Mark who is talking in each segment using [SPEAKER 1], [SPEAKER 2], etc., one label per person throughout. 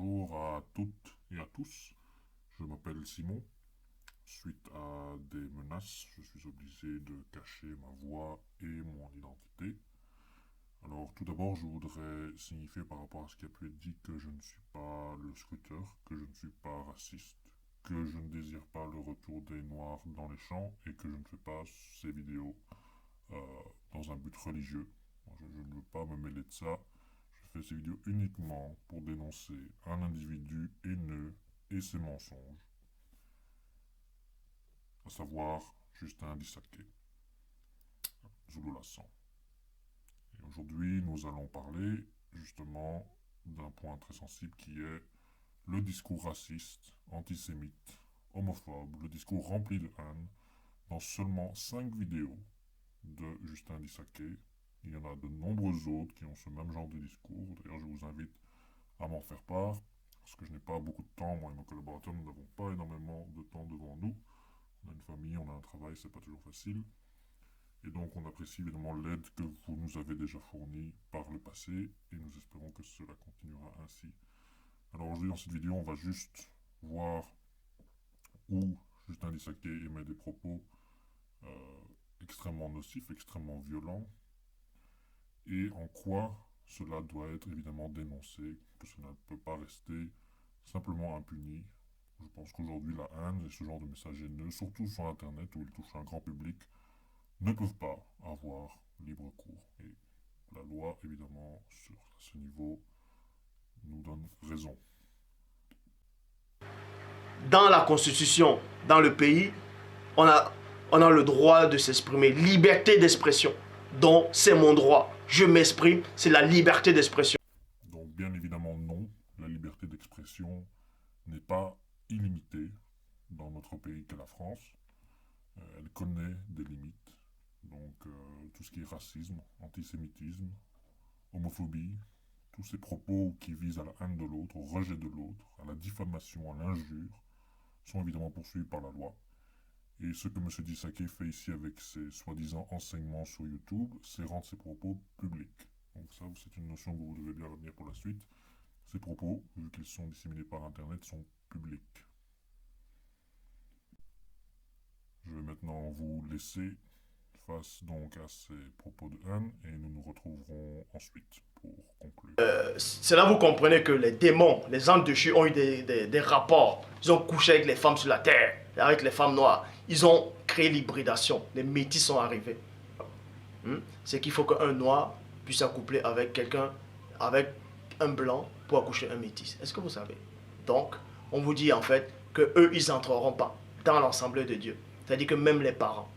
[SPEAKER 1] Bonjour à toutes et à tous, je m'appelle Simon. Suite à des menaces, je suis obligé de cacher ma voix et mon identité. Alors tout d'abord, je voudrais signifier par rapport à ce qui a pu être dit que je ne suis pas le scruteur, que je ne suis pas raciste, que je ne désire pas le retour des Noirs dans les champs et que je ne fais pas ces vidéos euh, dans un but religieux. Je ne veux pas me mêler de ça. Je fais ces vidéos uniquement pour dénoncer un individu haineux et ses mensonges, à savoir Justin Dissaké, Zulu Lassan. Et aujourd'hui, nous allons parler justement d'un point très sensible qui est le discours raciste, antisémite, homophobe, le discours rempli de haine dans seulement 5 vidéos de Justin Dissaké. Il y en a de nombreux autres qui ont ce même genre de discours. D'ailleurs, je vous invite à m'en faire part, parce que je n'ai pas beaucoup de temps. Moi et mes collaborateurs, nous n'avons pas énormément de temps devant nous. On a une famille, on a un travail, c'est pas toujours facile. Et donc, on apprécie évidemment l'aide que vous nous avez déjà fournie par le passé, et nous espérons que cela continuera ainsi. Alors aujourd'hui, dans cette vidéo, on va juste voir où Justin Dissaké émet des propos extrêmement nocifs, extrêmement violents, et en quoi cela doit être évidemment dénoncé, que cela ne peut pas rester simplement impuni. Je pense qu'aujourd'hui, la haine et ce genre de messages haineux, surtout sur Internet où ils touchent un grand public, ne peuvent pas avoir libre cours. Et la loi, évidemment, sur ce niveau, nous donne raison.
[SPEAKER 2] Dans la Constitution, dans le pays, on a le droit de s'exprimer, liberté d'expression. Donc, c'est mon droit. Je m'exprime, c'est la liberté d'expression.
[SPEAKER 1] Donc, bien évidemment, non, la liberté d'expression n'est pas illimitée dans notre pays qu'est la France. Elle connaît des limites. Donc, tout ce qui est racisme, antisémitisme, homophobie, tous ces propos qui visent à la haine de l'autre, au rejet de l'autre, à la diffamation, à l'injure, sont évidemment poursuivis par la loi. Et ce que M. Dissaké fait ici avec ses soi-disant enseignements sur YouTube, c'est rendre ses propos publics. Donc ça, c'est une notion que vous devez bien retenir pour la suite. Ces propos, vu qu'ils sont disséminés par Internet, sont publics. Je vais maintenant vous laisser face donc à ces propos de haine et nous nous retrouverons ensuite pour conclure.
[SPEAKER 2] C'est là que vous comprenez que les démons, les âmes déchues ont eu des rapports. Ils ont couché avec les femmes sur la terre, avec les femmes noires. Ils ont créé l'hybridation. Les métis sont arrivés. C'est qu'il faut qu'un noir puisse accoupler avec quelqu'un, avec un blanc pour accoucher un métis. Est-ce que vous savez? Donc, on vous dit en fait que eux, ils n'entreront pas dans l'assemblée de Dieu. C'est-à-dire que même les parents.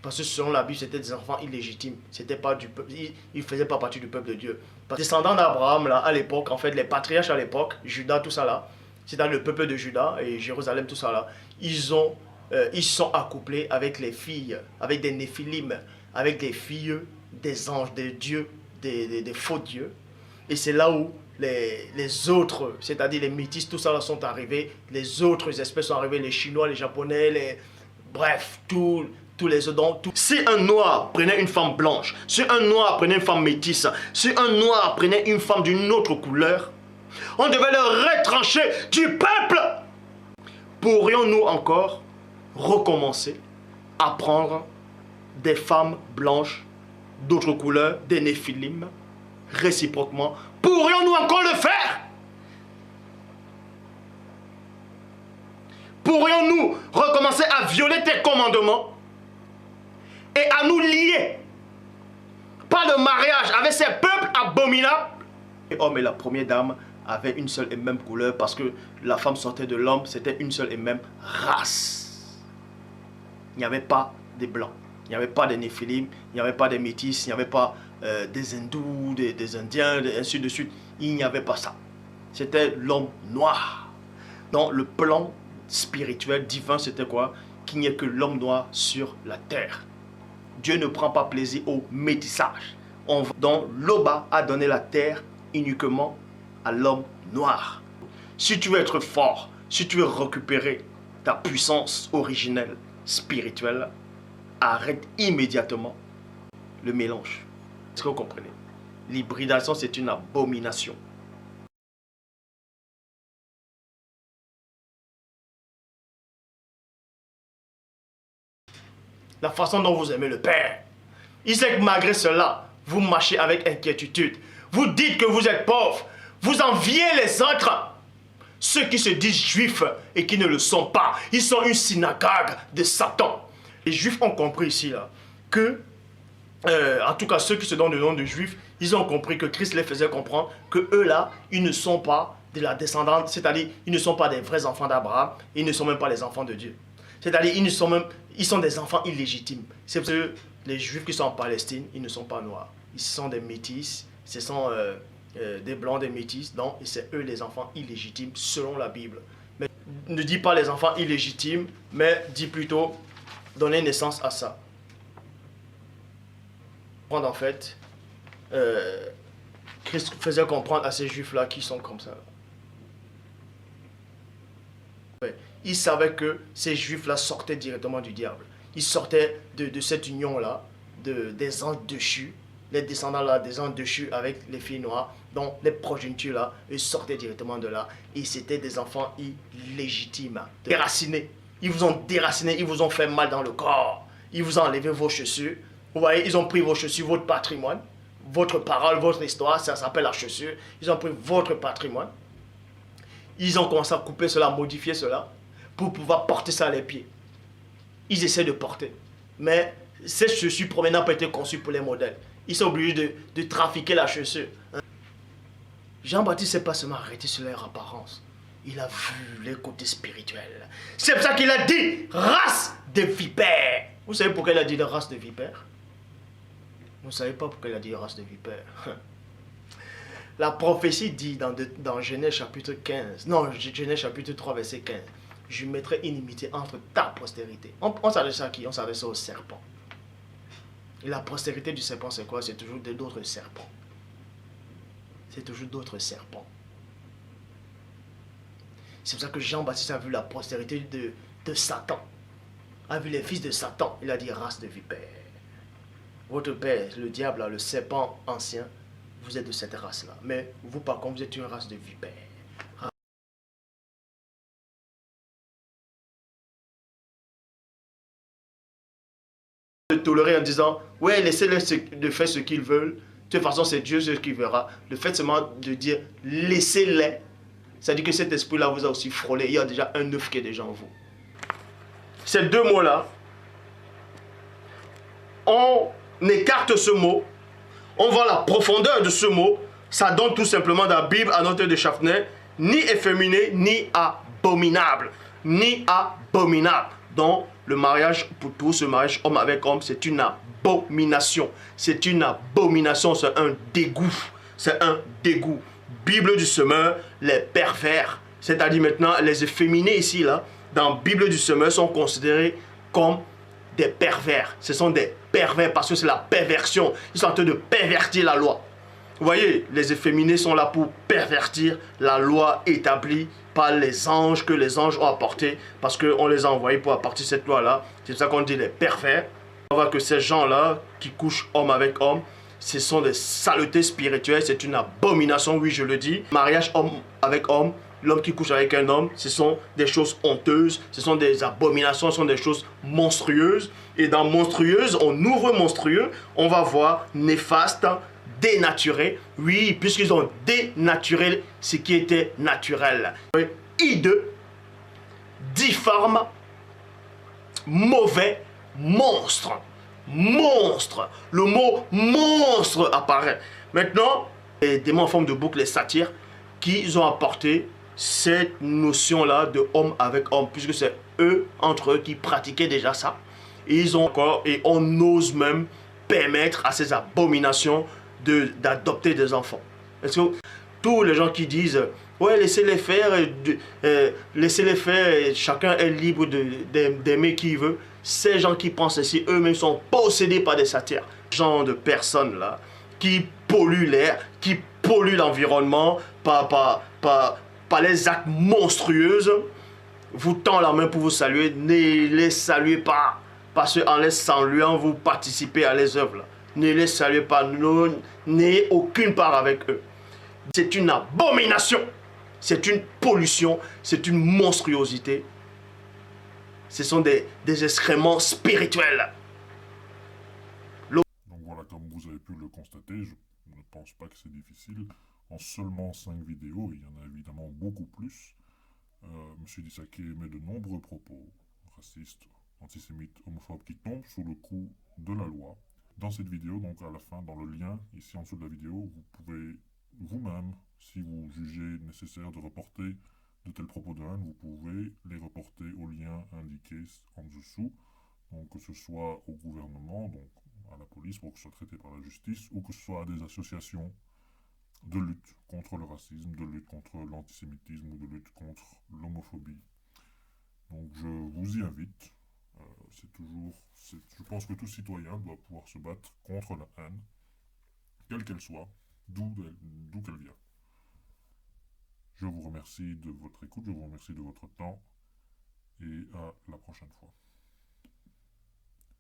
[SPEAKER 2] Parce que selon la Bible, c'était des enfants illégitimes. C'était pas du peuple, ils ne faisaient pas partie du peuple de Dieu. Parce que descendants d'Abraham, là, à l'époque, en fait, les patriarches à l'époque, Juda, tout ça là, c'est-à-dire le peuple de Juda et Jérusalem, tout ça là, ils sont accouplés avec les filles, avec des néphilim, avec des filles, des anges, des dieux, des faux dieux. Et c'est là où les autres, c'est-à-dire les métis, tout ça là sont arrivés. Les autres espèces sont arrivées, les Chinois, les Japonais, bref, tous les autres. Donc, si un noir prenait une femme blanche, si un noir prenait une femme métisse, si un noir prenait une femme d'une autre couleur, on devait le retrancher du peuple. Pourrions-nous encore recommencer à prendre des femmes blanches d'autres couleurs, des néphilim, réciproquement? Pourrions-nous encore le faire? Pourrions-nous recommencer à violer tes commandements et à nous lier par le mariage avec ces peuples abominables? L'homme et la première dame avaient une seule et même couleur parce que la femme sortait de l'homme, c'était une seule et même race. Il n'y avait pas des blancs, il n'y avait pas des néphilim, il n'y avait pas des métis, il n'y avait pas des hindous, des indiens, et ainsi de suite. Il n'y avait pas ça. C'était l'homme noir. Donc le plan spirituel, divin, c'était quoi? Qu'il n'y ait que l'homme noir sur la terre. Dieu ne prend pas plaisir au métissage. Donc l'Oba a donné la terre uniquement à l'homme noir. Si tu veux être fort, si tu veux récupérer ta puissance originelle, spirituelle, arrête immédiatement le mélange. Est-ce que vous comprenez? L'hybridation, c'est une abomination. la façon dont vous aimez le Père. Il sait que malgré cela, vous marchez avec inquiétude. Vous dites que vous êtes pauvres. Vous enviez les autres. Ceux qui se disent juifs et qui ne le sont pas. Ils sont une synagogue de Satan. Les juifs ont compris ici là, que, en tout cas ceux qui se donnent le nom de juifs, ils ont compris que Christ les faisait comprendre que eux là, ils ne sont pas de la descendance, c'est-à-dire ils ne sont pas des vrais enfants d'Abraham, ils ne sont même pas les enfants de Dieu. C'est-à-dire ils sont des enfants illégitimes. C'est parce que les juifs qui sont en Palestine, ils ne sont pas noirs. Ils sont des métis, ce sont des blancs, des métis, donc c'est eux les enfants illégitimes selon la Bible. Mais ne dis pas les enfants illégitimes, mais dis plutôt donner naissance à ça. En fait, Christ faisait comprendre à ces juifs-là qui sont comme ça. Il savait que ces juifs-là sortaient directement du diable. Ils sortaient de cette union-là, des anges déchus, les descendants là, des anges déchus avec les filles noires, donc les progénitures là, ils sortaient directement de là. Et c'était des enfants illégitimes, déracinés. Ils vous ont déraciné, ils vous ont fait mal dans le corps. Ils vous ont enlevé vos chaussures. Vous voyez, ils ont pris vos chaussures, votre patrimoine, votre parole, votre histoire, ça s'appelle la chaussure. Ils ont pris votre patrimoine. Ils ont commencé à couper cela, à modifier cela, pour pouvoir porter ça à les pieds. Ils essaient de porter. Mais ces chaussures provenant n'ont pas été conçues pour les modèles. Ils sont obligés de trafiquer la chaussure. Jean-Baptiste n'est pas seulement arrêté sur leur apparence. Il a vu les côtés spirituels. C'est pour ça qu'il a dit race de vipères. Vous savez pourquoi il a dit la race de vipères? Vous ne savez pas pourquoi il a dit race de vipères. La prophétie dit dans Genèse chapitre 15, non, Genèse chapitre 3, verset 15, je mettrai inimitié entre ta postérité. On s'adresse à qui? On s'adresse au serpent. Et la postérité du serpent, c'est quoi? C'est toujours d'autres serpents. C'est toujours d'autres serpents. C'est pour ça que Jean-Baptiste a vu la postérité de Satan. A vu les fils de Satan. Il a dit race de vipères. Votre père, le diable, le serpent ancien, vous êtes de cette race-là. Mais vous, par contre, vous êtes une race de vipères. De tolérer en disant, ouais, laissez-les de faire ce qu'ils veulent. De toute façon, c'est Dieu ce qui verra. Le fait seulement de dire, laissez-les, ça dit que cet esprit-là vous a aussi frôlé. Il y a déjà un œuf qui est déjà en vous. Ces deux mots-là, on écarte ce mot, on voit la profondeur de ce mot, ça donne tout simplement dans la Bible à notre de Schaffner, ni efféminé, ni abominable. Ni abominable. Donc, le mariage pour tous, ce mariage homme avec homme, c'est une abomination. C'est une abomination, c'est un dégoût. C'est un dégoût. Bible du semeur, les pervers, c'est-à-dire maintenant les efféminés ici, là, dans Bible du semeur, sont considérés comme des pervers. Ce sont des pervers parce que c'est la perversion. Ils sont en train de pervertir la loi. Vous voyez, les efféminés sont là pour pervertir la loi établie par les anges que les anges ont apporté parce qu'on les a envoyés pour apporter cette loi-là. C'est pour ça qu'on dit les pervers. On voit que ces gens-là qui couchent homme avec homme, ce sont des saletés spirituelles, c'est une abomination, oui je le dis. Mariage homme avec homme, l'homme qui couche avec un homme, ce sont des choses honteuses, ce sont des abominations, ce sont des choses monstrueuses. Et dans monstrueuse, on ouvre monstrueux, on va voir néfaste, dénaturé. Oui, puisqu'ils ont dénaturé ce qui était naturel. Hideux, difforme, mauvais, monstre. Monstre. Le mot monstre apparaît. Maintenant, les démons en forme de boucle, les satyres, qui ont apporté cette notion-là de homme avec homme, puisque c'est eux, entre eux, qui pratiquaient déjà ça. Et ils ont encore, et on ose même permettre à ces abominations d'adopter des enfants. Est-ce que tous les gens qui disent ouais, laissez-les faire, laissez-les faire, chacun est libre d'aimer qui il veut. Ces gens qui pensent ainsi, eux-mêmes sont possédés par des satyres. Ce genre de personnes là qui polluent l'air, qui polluent l'environnement par les actes monstrueux, vous tend la main pour vous saluer. Ne les saluez pas, parce qu'en les saluant, vous participez à les œuvres là. Ne les saluez pas, n'ayez aucune part avec eux. C'est une abomination, c'est une pollution, c'est une monstruosité. Ce sont des excréments spirituels.
[SPEAKER 1] comme vous avez pu le constater, je ne pense pas que c'est difficile. En seulement 5 vidéos, il y en a évidemment beaucoup plus, M. Disake émet de nombreux propos racistes, antisémites, homophobes qui tombent sous le coup de la loi. Dans cette vidéo, donc à la fin, dans le lien ici en dessous de la vidéo, vous pouvez vous-même, si vous jugez nécessaire de reporter de tels propos de haine, vous pouvez les reporter au lien indiqué en dessous, donc que ce soit au gouvernement, donc à la police pour que ce soit traité par la justice, ou que ce soit à des associations de lutte contre le racisme, de lutte contre l'antisémitisme ou de lutte contre l'homophobie. Donc je vous y invite. Je pense que tout citoyen doit pouvoir se battre contre la haine, quelle qu'elle soit, d'où qu'elle vient. Je vous remercie de votre écoute, je vous remercie de votre temps et à la prochaine fois.